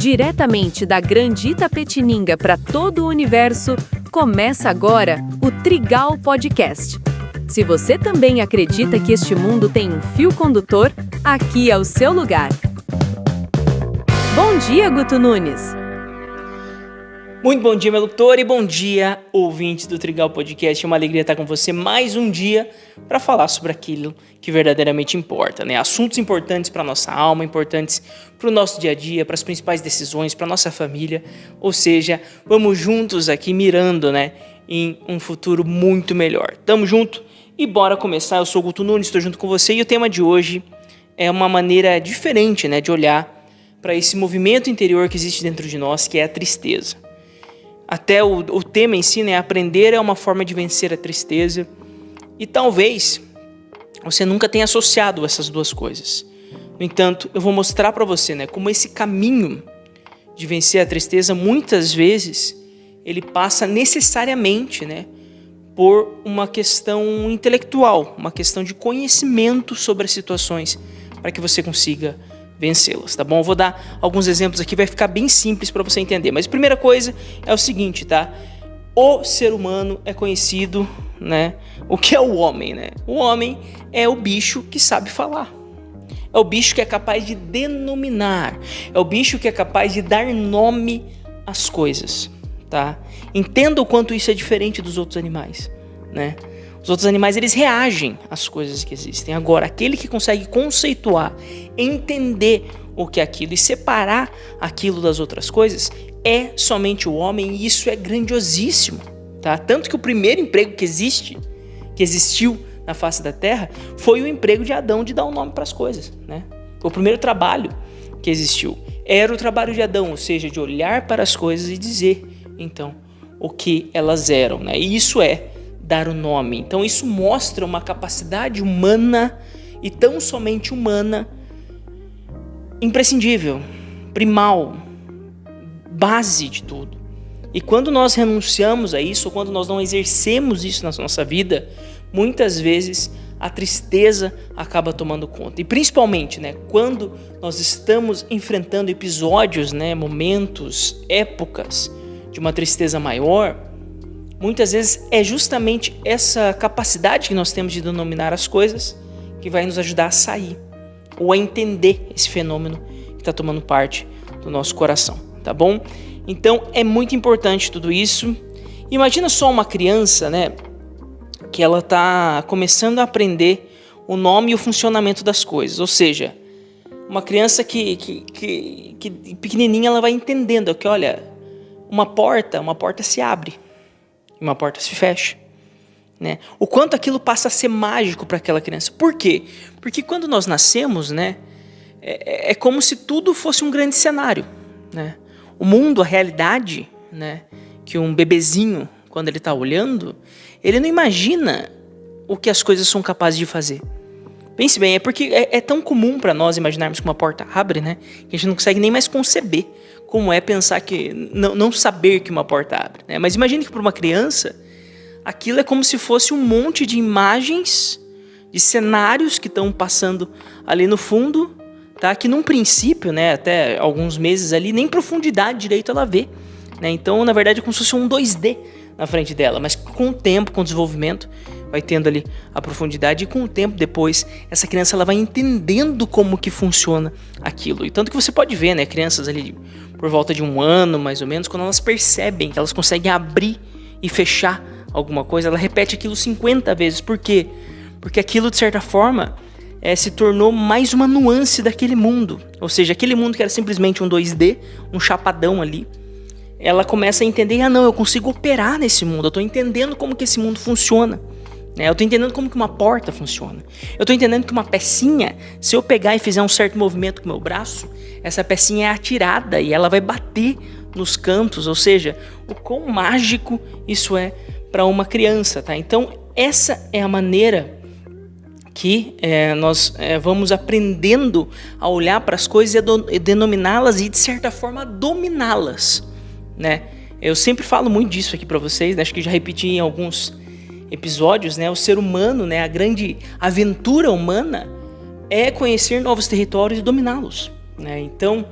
Diretamente da Grande Itapetininga para todo o universo, começa agora o Trigal Podcast. Se você também acredita que este mundo tem um fio condutor, aqui é o seu lugar. Bom dia, Guto Nunes! Muito bom dia, meu locutor, e bom dia, ouvintes do Trigal Podcast. É uma alegria estar com você mais um dia para falar sobre aquilo que verdadeiramente importa, né? Assuntos importantes para a nossa alma, importantes para o nosso dia a dia, para as principais decisões, para a nossa família. Ou seja, vamos juntos aqui mirando, né, em um futuro muito melhor. Tamo junto e bora começar. Eu sou o Guto Nunes, estou junto com você e o tema de hoje é uma maneira diferente, né, de olhar para esse movimento interior que existe dentro de nós, que é a tristeza. Até o tema em si, né, aprender é uma forma de vencer a tristeza. E talvez você nunca tenha associado essas duas coisas. No entanto, eu vou mostrar para você, né, como esse caminho de vencer a tristeza, muitas vezes, ele passa necessariamente, né, por uma questão intelectual, uma questão de conhecimento sobre as situações, para que você consiga vencê-las, tá bom? Eu vou dar alguns exemplos aqui, vai ficar bem simples para você entender. Mas a primeira coisa é o seguinte, tá? O ser humano é conhecido, né? O que é o homem, né? O homem é o bicho que sabe falar. É o bicho que é capaz de denominar. É o bicho que é capaz de dar nome às coisas, tá? Entenda o quanto isso é diferente dos outros animais, né? Os outros animais, eles reagem às coisas que existem. Agora, aquele que consegue conceituar, entender o que é aquilo e separar aquilo das outras coisas, é somente o homem, e isso é grandiosíssimo, tá? Tanto que o primeiro emprego que existiu na face da Terra, foi o emprego de Adão de dar um nome para as coisas, né? O primeiro trabalho que existiu era o trabalho de Adão, ou seja, de olhar para as coisas e dizer, então, o que elas eram, né? E isso é dar o nome. Então isso mostra uma capacidade humana, e tão somente humana, imprescindível, primal, base de tudo. E quando nós renunciamos a isso, ou quando nós não exercemos isso na nossa vida, muitas vezes a tristeza acaba tomando conta. E principalmente, né, quando nós estamos enfrentando episódios, né, momentos, épocas de uma tristeza maior, muitas vezes é justamente essa capacidade que nós temos de denominar as coisas que vai nos ajudar a sair ou a entender esse fenômeno que está tomando parte do nosso coração, tá bom? Então é muito importante tudo isso. Imagina só uma criança, né, que ela está começando a aprender o nome e o funcionamento das coisas, ou seja, uma criança que pequenininha, ela vai entendendo que, olha, uma porta se abre, uma porta se fecha, né? O quanto aquilo passa a ser mágico para aquela criança. Por quê? Porque quando nós nascemos, né, é como se tudo fosse um grande cenário, né? O mundo, a realidade, né, que um bebezinho, quando ele está olhando, ele não imagina o que as coisas são capazes de fazer. Pense bem, é porque é tão comum para nós imaginarmos que uma porta abre, né, que a gente não consegue nem mais conceber como é pensar que não saber que uma porta abre, né? Mas imagine que para uma criança aquilo é como se fosse um monte de imagens, de cenários que estão passando ali no fundo, tá? Que num princípio, né, até alguns meses ali, nem profundidade direito ela vê, né? Então, na verdade, é como se fosse um 2D na frente dela, mas com o tempo, com o desenvolvimento, vai tendo ali a profundidade, e com o tempo depois, essa criança ela vai entendendo como que funciona aquilo. E tanto que você pode ver, né, crianças ali por volta de 1 ano, mais ou menos, quando elas percebem que elas conseguem abrir e fechar alguma coisa, ela repete aquilo 50 vezes. Por quê? Porque aquilo, de certa forma, se tornou mais uma nuance daquele mundo. Ou seja, aquele mundo que era simplesmente um 2D, um chapadão ali, ela começa a entender, eu consigo operar nesse mundo, eu estou entendendo como que esse mundo funciona, né? Eu estou entendendo como que uma porta funciona, eu estou entendendo que uma pecinha, se eu pegar e fizer um certo movimento com o meu braço, essa pecinha é atirada e ela vai bater nos cantos, ou seja, o quão mágico isso é para uma criança, tá? Então essa é a maneira que nós vamos aprendendo a olhar para as coisas e denominá-las e, de certa forma, dominá-las, né? Eu sempre falo muito disso aqui para vocês, né? Acho que já repeti em alguns episódios, né? O ser humano, né? A grande aventura humana é conhecer novos territórios e dominá-los, né? Então,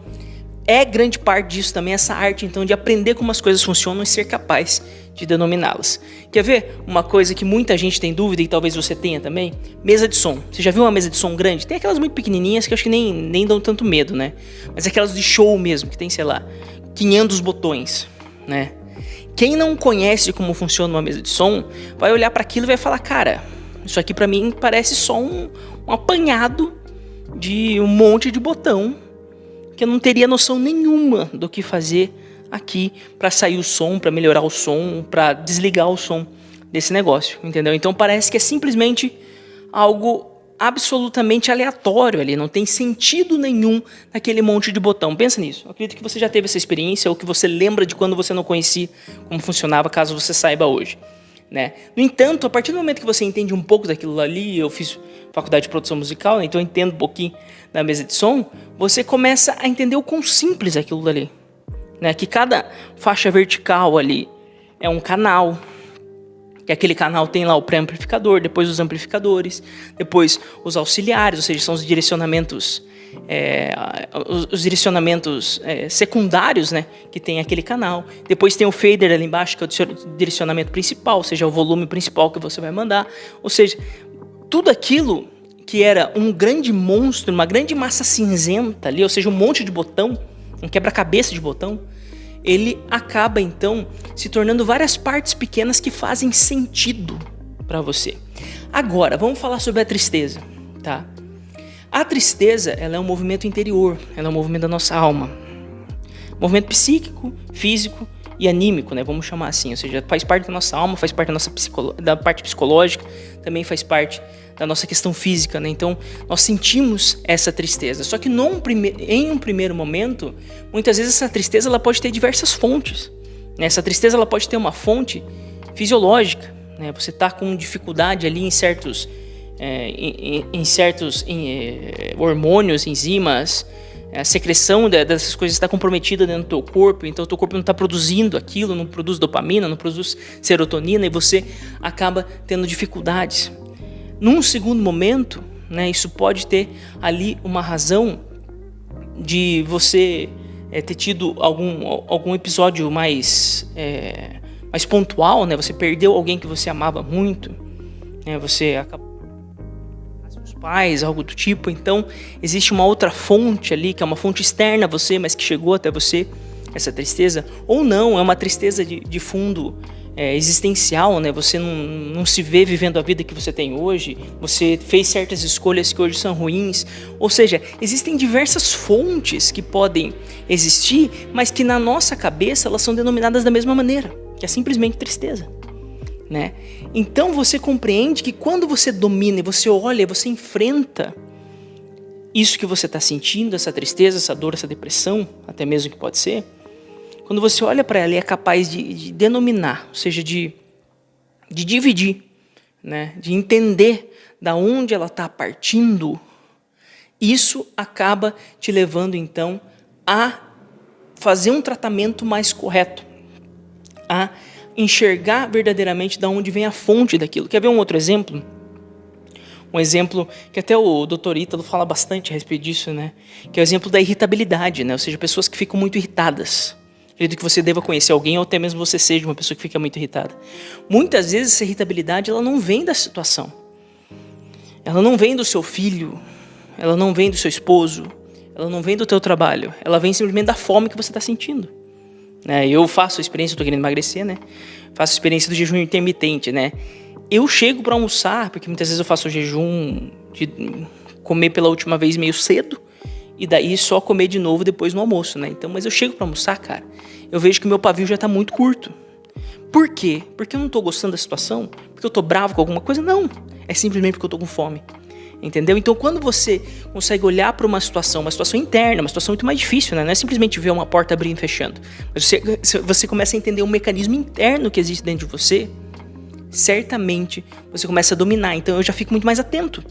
é grande parte disso também essa arte, então, de aprender como as coisas funcionam e ser capaz de denominá-las. Quer ver uma coisa que muita gente tem dúvida e talvez você tenha também? Mesa de som. Você já viu uma mesa de som grande? Tem aquelas muito pequenininhas que eu acho que nem dão tanto medo, né? Mas aquelas de show mesmo, que tem, sei lá, 500 botões, né? Quem não conhece como funciona uma mesa de som, vai olhar para aquilo e vai falar, cara, isso aqui para mim parece só um apanhado de um monte de botão, que eu não teria noção nenhuma do que fazer aqui para sair o som, para melhorar o som, para desligar o som desse negócio, entendeu? Então parece que é simplesmente algo absolutamente aleatório ali, não tem sentido nenhum naquele monte de botão. Pensa nisso. Eu acredito que você já teve essa experiência ou que você lembra de quando você não conhecia como funcionava, caso você saiba hoje, né? No entanto, a partir do momento que você entende um pouco daquilo ali, eu fiz faculdade de produção musical, né? Então eu entendo um pouquinho da mesa de som, você começa a entender o quão simples é aquilo dali, né? Que cada faixa vertical ali é um canal, que aquele canal tem lá o pré-amplificador, depois os amplificadores, depois os auxiliares, ou seja, são os direcionamentos, secundários, né, que tem aquele canal. Depois tem o fader ali embaixo, que é o direcionamento principal, ou seja, o volume principal que você vai mandar. Ou seja, tudo aquilo que era um grande monstro, uma grande massa cinzenta ali, ou seja, um monte de botão, um quebra-cabeça de botão, ele acaba, então, se tornando várias partes pequenas que fazem sentido para você. Agora, vamos falar sobre a tristeza, tá? A tristeza, ela é um movimento interior, ela é um movimento da nossa alma. Movimento psíquico, físico e anímico, né? Vamos chamar assim, ou seja, faz parte da nossa alma, faz parte da nossa da parte psicológica, também faz parte da nossa questão física, né? Então, nós sentimos essa tristeza. Só que em um primeiro momento, muitas vezes essa tristeza ela pode ter diversas fontes, né? Essa tristeza ela pode ter uma fonte fisiológica, né? Você está com dificuldade ali em certos hormônios, enzimas, a secreção dessas coisas está comprometida dentro do teu corpo, então o teu corpo não está produzindo aquilo, não produz dopamina, não produz serotonina e você acaba tendo dificuldades. Num segundo momento, né, isso pode ter ali uma razão de você ter tido algum episódio mais pontual, né? Você perdeu alguém que você amava muito, né? Você acabou os pais, algo do tipo. Então existe uma outra fonte ali, que é uma fonte externa a você, mas que chegou até você, essa tristeza. Ou não, é uma tristeza de fundo existencial, né? Você não se vê vivendo a vida que você tem hoje, você fez certas escolhas que hoje são ruins, ou seja, existem diversas fontes que podem existir, mas que na nossa cabeça elas são denominadas da mesma maneira, que é simplesmente tristeza, né? Então você compreende que quando você domina e você olha, você enfrenta isso que você está sentindo, essa tristeza, essa dor, essa depressão, até mesmo que pode ser, quando você olha para ela e é capaz de denominar, ou seja, de dividir, né, de entender da onde ela está partindo, isso acaba te levando, então, a fazer um tratamento mais correto, a enxergar verdadeiramente da onde vem a fonte daquilo. Quer ver um outro exemplo? Um exemplo que até o Dr. Ítalo fala bastante a respeito disso, né? Que é o exemplo da irritabilidade, né? Ou seja, pessoas que ficam muito irritadas. Acredito que você deva conhecer alguém ou até mesmo você seja uma pessoa que fica muito irritada. Muitas vezes essa irritabilidade ela não vem da situação. Ela não vem do seu filho, ela não vem do seu esposo, ela não vem do teu trabalho. Ela vem simplesmente da fome que você está sentindo. Eu faço a experiência, eu estou querendo emagrecer, né? Faço a experiência do jejum intermitente, né? Eu chego para almoçar, porque muitas vezes eu faço o jejum de comer pela última vez meio cedo, e daí só comer de novo depois no almoço, né? Então, mas eu chego para almoçar, cara, eu vejo que o meu pavio já está muito curto. Por quê? Porque eu não estou gostando da situação? Porque eu estou bravo com alguma coisa? Não. É simplesmente porque eu estou com fome. Entendeu? Então, quando você consegue olhar para uma situação interna, uma situação muito mais difícil, né? Não é simplesmente ver uma porta abrindo e fechando. Mas você começa a entender um mecanismo interno que existe dentro de você, certamente você começa a dominar. Então, eu já fico muito mais atento.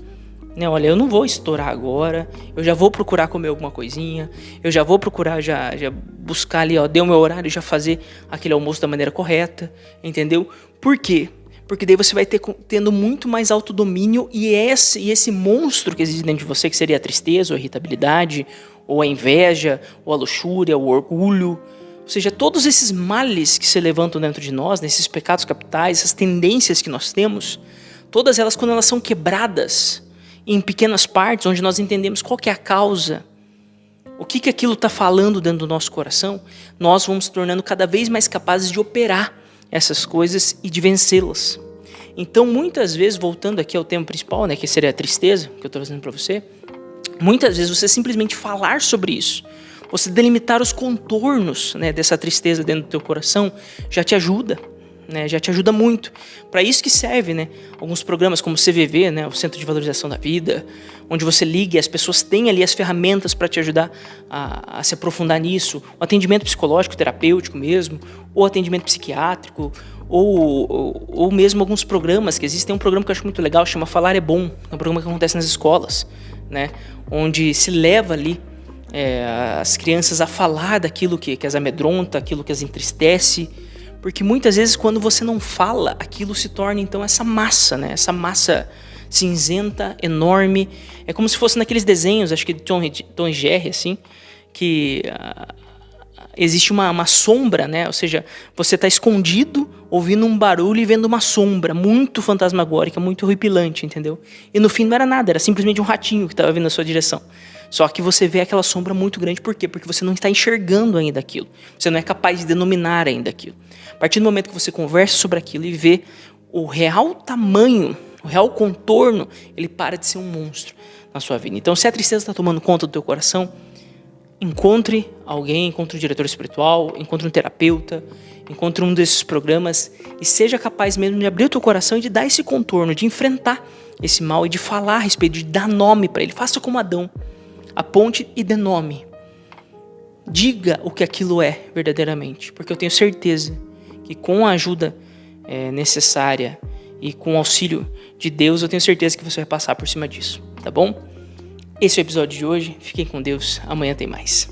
Olha, eu não vou estourar agora, eu já vou procurar comer alguma coisinha, eu já vou procurar já buscar ali, deu meu horário, já fazer aquele almoço da maneira correta, entendeu? Por quê? Porque daí você vai tendo muito mais autodomínio e esse monstro que existe dentro de você, que seria a tristeza, ou a irritabilidade, ou a inveja, ou a luxúria, o orgulho. Ou seja, todos esses males que se levantam dentro de nós, nesses pecados capitais, essas tendências que nós temos, todas elas, quando elas são quebradas em pequenas partes, onde nós entendemos qual que é a causa, o que aquilo está falando dentro do nosso coração, nós vamos se tornando cada vez mais capazes de operar essas coisas e de vencê-las. Então, muitas vezes, voltando aqui ao tema principal, né, que seria a tristeza, que eu estou trazendo para você, muitas vezes você simplesmente falar sobre isso, você delimitar os contornos, né, dessa tristeza dentro do teu coração, já te ajuda. Né, já te ajuda muito. Para isso que serve, né, alguns programas como o CVV, né, o Centro de Valorização da Vida, onde você liga e as pessoas têm ali as ferramentas para te ajudar a se aprofundar nisso. O atendimento psicológico, terapêutico mesmo, ou atendimento psiquiátrico, ou mesmo alguns programas que existem. Tem um programa que eu acho muito legal, chama Falar é Bom. É um programa que acontece nas escolas, né, onde se leva ali as crianças a falar daquilo que as amedronta, aquilo que as entristece. Porque muitas vezes quando você não fala, aquilo se torna então essa massa, né? Essa massa cinzenta, enorme. É como se fosse naqueles desenhos, acho que de Tom e Jerry, assim, que existe uma sombra, né? Ou seja, você está escondido, ouvindo um barulho e vendo uma sombra muito fantasmagórica, muito horripilante, entendeu? E no fim não era nada, era simplesmente um ratinho que estava vindo na sua direção. Só que você vê aquela sombra muito grande, por quê? Porque você não está enxergando ainda aquilo. Você não é capaz de denominar ainda aquilo. A partir do momento que você conversa sobre aquilo e vê o real tamanho, o real contorno, ele para de ser um monstro na sua vida. Então, se a tristeza está tomando conta do teu coração, encontre alguém, encontre um diretor espiritual, encontre um terapeuta, encontre um desses programas e seja capaz mesmo de abrir o teu coração e de dar esse contorno, de enfrentar esse mal e de falar a respeito, de dar nome para ele. Faça como Adão. Aponte e dê nome. Diga o que aquilo é verdadeiramente, porque eu tenho certeza que com a ajuda necessária e com o auxílio de Deus, eu tenho certeza que você vai passar por cima disso, tá bom? Esse é o episódio de hoje. Fiquem com Deus. Amanhã tem mais.